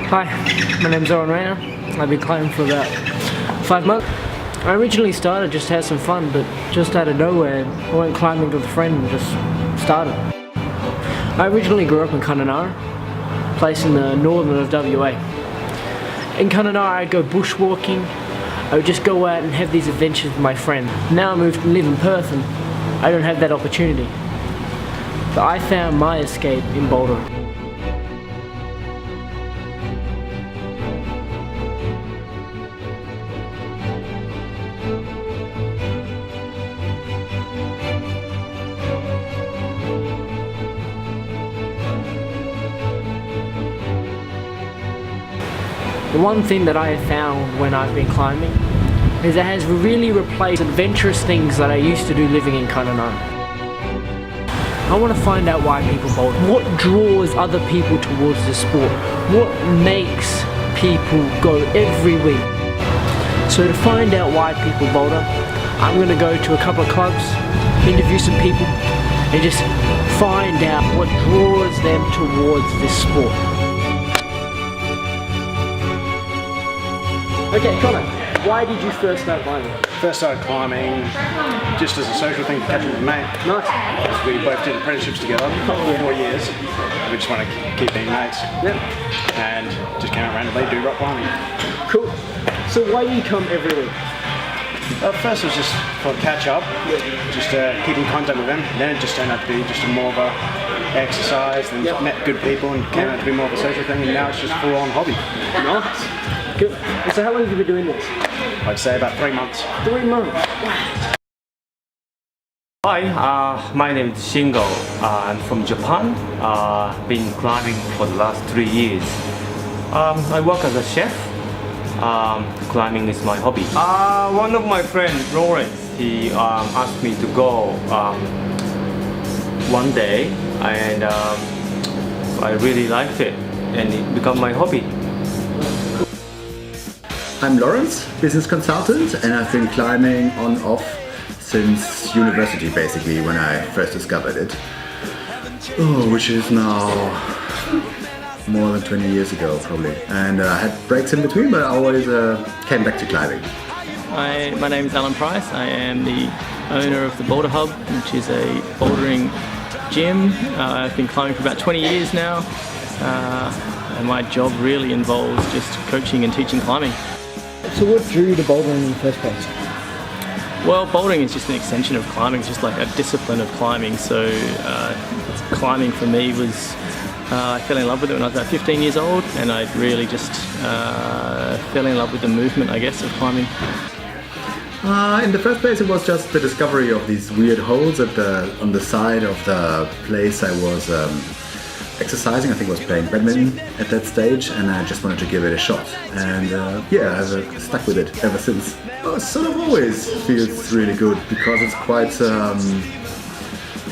Hi, my name's Owen Rayner. I've been climbing for about 5 months. I originally started just to have some fun, but just out of nowhere, I went climbing with a friend and just started. I originally grew up in Kununurra, a place in the northern of WA. In Kununurra, I'd go bushwalking. I would just go out and have these adventures with my friend. Now I moved to live in Perth and I don't have that opportunity. But I found my escape in Boulder. The one thing that I have found when I've been climbing is it has really replaced adventurous things that I used to do living in Kununurra. I want to find out why people boulder. What draws other people towards this sport? What makes people go every week? So to find out why people boulder, I'm going to go to a couple of clubs, interview some people, and just find out what draws them towards this sport. Okay, Connor, why did you first start climbing? First started climbing just as a social thing to catch up with a mate. Nice. We both did apprenticeships together for 4 years. We just want to keep being mates. Yep. And just came out randomly do rock climbing. Cool. So why do you come every week? First it was just for catch up, just keep in contact with them. Then it just turned out to be just more of a exercise and met good people and came out to be more of a social thing, and now it's just a full-on hobby. Nice. Good. So how long have you been doing this? I'd say about 3 months. 3 months. Hi, my name is Shingo. I'm from Japan. Been climbing for the last 3 years. I work as a chef. Climbing is my hobby. One of my friends, Lawrence, he asked me to go one day, and I really liked it, and it became my hobby. I'm Lawrence, business consultant, and I've been climbing on off since university, basically, when I first discovered it. Oh, which is now more than 20 years ago, probably. And I had breaks in between, but I always came back to climbing. Hi, my name is Alan Price. I am the owner of the Boulder Hub, which is a bouldering gym. I've been climbing for about 20 years now, and my job really involves just coaching and teaching climbing. So what drew you to bouldering in the first place? Well, bouldering is just an extension of climbing. It's just like a discipline of climbing. So climbing for me was, I fell in love with it when I was about 15 years old, and I really just fell in love with the movement, I guess, of climbing. In the first place, it was just the discovery of these weird holes on the side of the place I was exercising. I think I was playing badminton at that stage, and I just wanted to give it a shot. And yeah, I've stuck with it ever since. It sort of always feels really good because it's quite.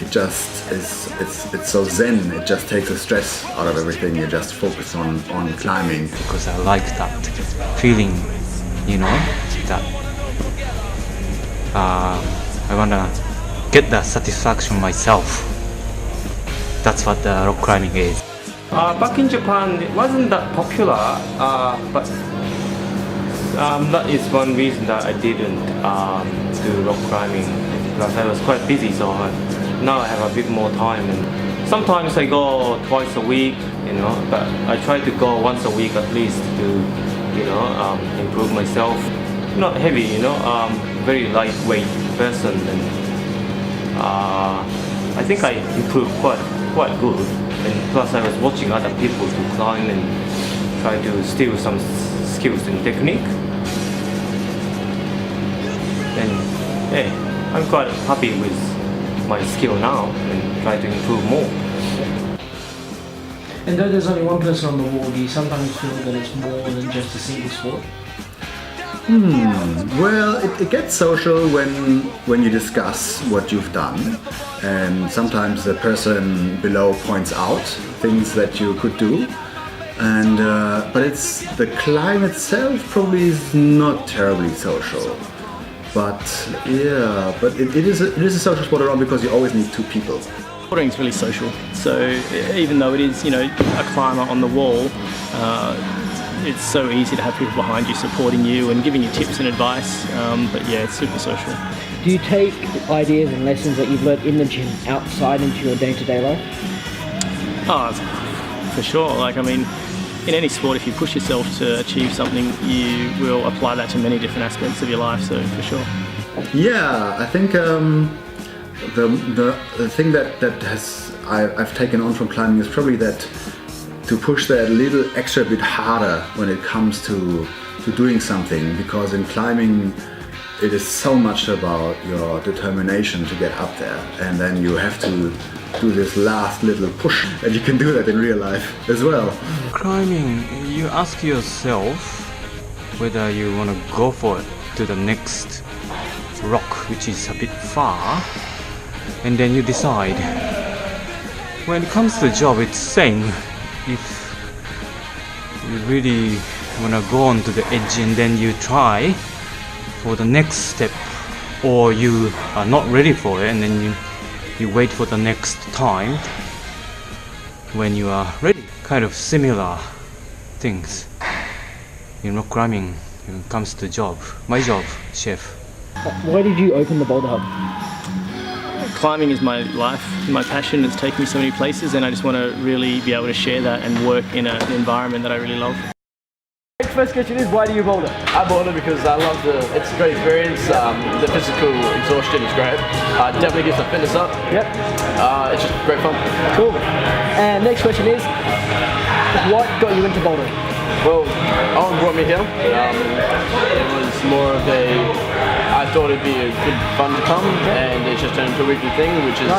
It just is. It's so zen. It just takes the stress out of everything. You just focus on climbing. Because I like that feeling, you know, that I wanna get that satisfaction myself. That's what rock climbing is. Back in Japan, it wasn't that popular, but that is one reason that I didn't do rock climbing, because I was quite busy. So now I have a bit more time, and sometimes I go twice a week, you know. But I try to go once a week at least to, you know, improve myself. Not heavy, you know, very lightweight person, and I think I improved quite good. And plus I was watching other people to climb and try to steal some skills and technique. And hey, I'm quite happy with my skill now and try to improve more. And though there's only one person on the wall, do you sometimes feel that it's more than just a single sport? Well, it gets social when you discuss what you've done, and sometimes the person below points out things that you could do, and but it's the climb itself probably is not terribly social. But yeah, but it is a social sport around because you always need 2 people. Bouldering is really social, so even though it is, you know, a climber on the wall, it's so easy to have people behind you supporting you and giving you tips and advice. But yeah, it's super social. Do you take ideas and lessons that you've learned in the gym outside into your day-to-day life? Oh, for sure. Like, I mean, in any sport, if you push yourself to achieve something, you will apply that to many different aspects of your life, so for sure. Yeah, I think the thing that I've taken on from climbing is probably that to push that little extra bit harder when it comes to doing something, because in climbing it is so much about your determination to get up there, and then you have to do this last little push, and you can do that in real life as well. Climbing, you ask yourself whether you want to go for it to the next rock, which is a bit far, and then you decide. When it comes to the job, it's same. If you really want to go on to the edge and then you try for the next step, or you are not ready for it and then you wait for the next time when you are ready. Kind of similar things in rock climbing when it comes to job. My job, chef. Why did you open the Boulder Hub? Climbing is my life, my passion. It's taken me so many places, and I just want to really be able to share that and work in an environment that I really love. First question is, why do you boulder? I boulder because I love it's a great experience. The physical exhaustion is great. Definitely gets the fitness up. Yep. It's just great fun. Cool. And next question is, what got you into bouldering? Well, Owen brought me here. It was more of I thought it'd be a good fun to come, and it just turned into a weekly thing, which is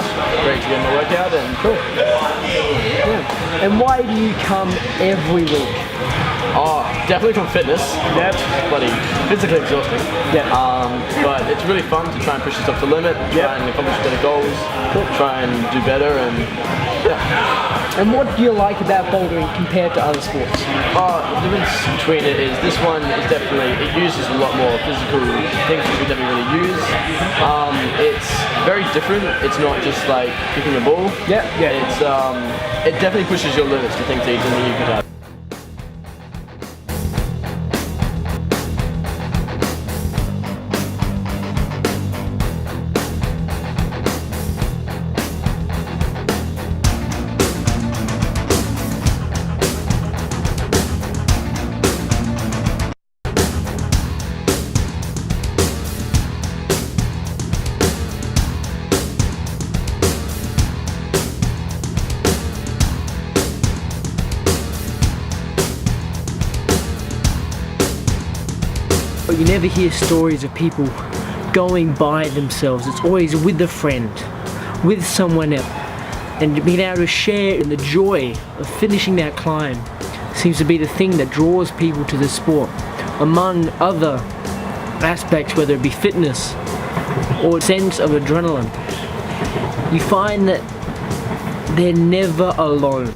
great to get my workout. And cool. Yeah. And why do you come every week? Oh, definitely from fitness. Yep. Bloody physically exhausting. Yeah. But it's really fun to try and push yourself to the limit, try and accomplish better goals, try and do better, and yeah. And what do you like about bouldering compared to other sports? The difference between it is this one is definitely, it uses a lot more physical things that we never really use. It's very different. It's not just like kicking a ball. Yeah. It's it definitely pushes your limits to things that you didn't think you could have. You never hear stories of people going by themselves. It's always with a friend, with someone else. And being able to share in the joy of finishing that climb seems to be the thing that draws people to the sport, among other aspects, whether it be fitness or sense of adrenaline. You find that they're never alone.